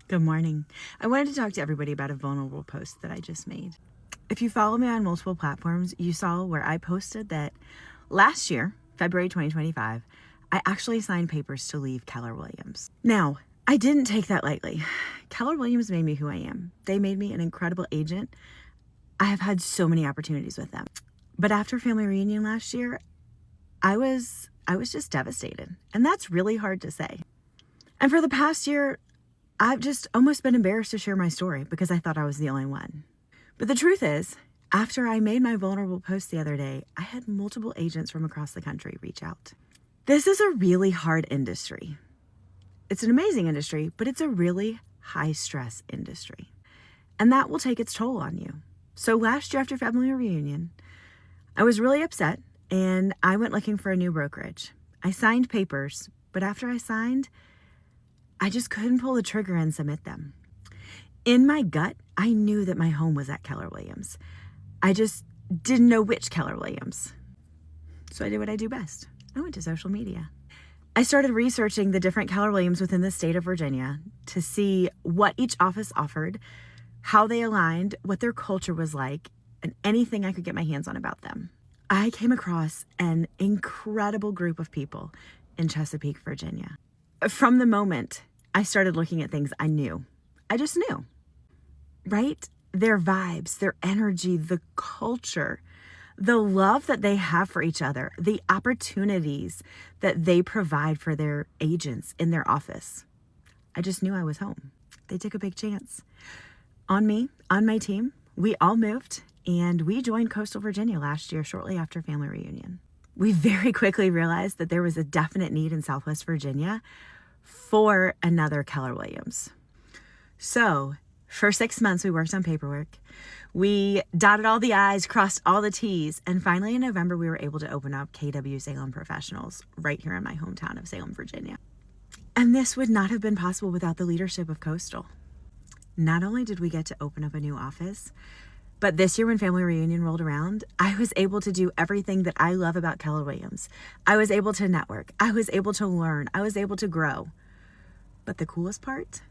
Good morning. I wanted to talk to everybody about a vulnerable post that I just made. If you follow me on multiple platforms, you saw where I posted that last year, February 2025, I actually signed papers to leave Keller Williams. Now, I didn't take that lightly. Keller Williams made me who I am. They made me an incredible agent. I have had so many opportunities with them. But after family reunion last year, I was just devastated. And that's really hard to say. And for the past year, I've just almost been embarrassed to share my story because I thought I was the only one. But the truth is, after I made my vulnerable post the other day, I had multiple agents from across the country reach out. This is a really hard industry. It's an amazing industry, but it's a really high stress industry. And that will take its toll on you. So last year after family reunion, I was really upset and I went looking for a new brokerage. I signed papers, but after I signed, I just couldn't pull the trigger and submit them. In my gut, I knew that my home was at Keller Williams. I just didn't know which Keller Williams. So I did what I do best. I went to social media. I started researching the different Keller Williams within the state of Virginia to see what each office offered, how they aligned, what their culture was like, and anything I could get my hands on about them. I came across an incredible group of people in Chesapeake, Virginia. From the moment I started looking at things, I just knew, right? Their vibes, their energy, the culture, the love that they have for each other, the opportunities that they provide for their agents in their office. I just knew I was home. They took a big chance on me, on my team. We all moved and we joined Coastal Virginia last year, shortly after family reunion. We very quickly realized that there was a definite need in Southwest Virginia for another Keller Williams. So for 6 months, we worked on paperwork. We dotted all the I's, crossed all the T's, and finally in November, we were able to open up KW Salem Professionals right here in my hometown of Salem, Virginia. And this would not have been possible without the leadership of Coastal. Not only did we get to open up a new office, but this year when family reunion rolled around, I was able to do everything that I love about Keller Williams. I was able to network. I was able to learn. I was able to grow. But the coolest part,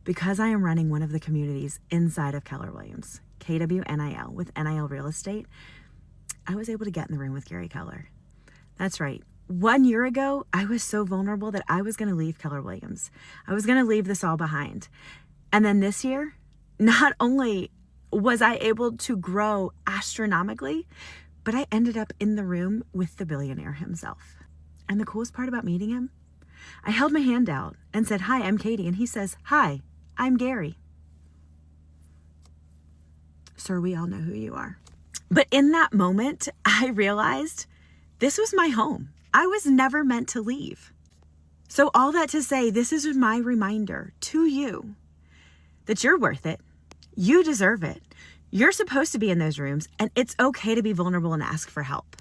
because I am running one of the communities inside of Keller Williams, KW NIL, with NIL Real Estate, I was able to get in the room with Gary Keller. That's right. 1 year ago, I was so vulnerable that I was going to leave Keller Williams. I was going to leave this all behind. And then this year, not only was I able to grow astronomically, but I ended up in the room with the billionaire himself. And the coolest part about meeting him, I held my hand out and said, "Hi, I'm Katie." And he says, "Hi, I'm Gary." Sir, we all know who you are. But in that moment, I realized this was my home. I was never meant to leave. So all that to say, this is my reminder to you that you're worth it. You deserve it. You're supposed to be in those rooms, and it's okay to be vulnerable and ask for help.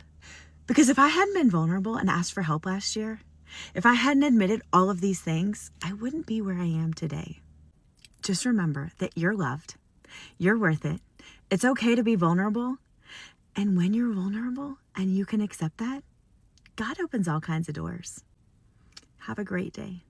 Because if I hadn't been vulnerable and asked for help last year, if I hadn't admitted all of these things, I wouldn't be where I am today. Just remember that you're loved. You're worth it. It's okay to be vulnerable. And when you're vulnerable and you can accept that, God opens all kinds of doors. Have a great day.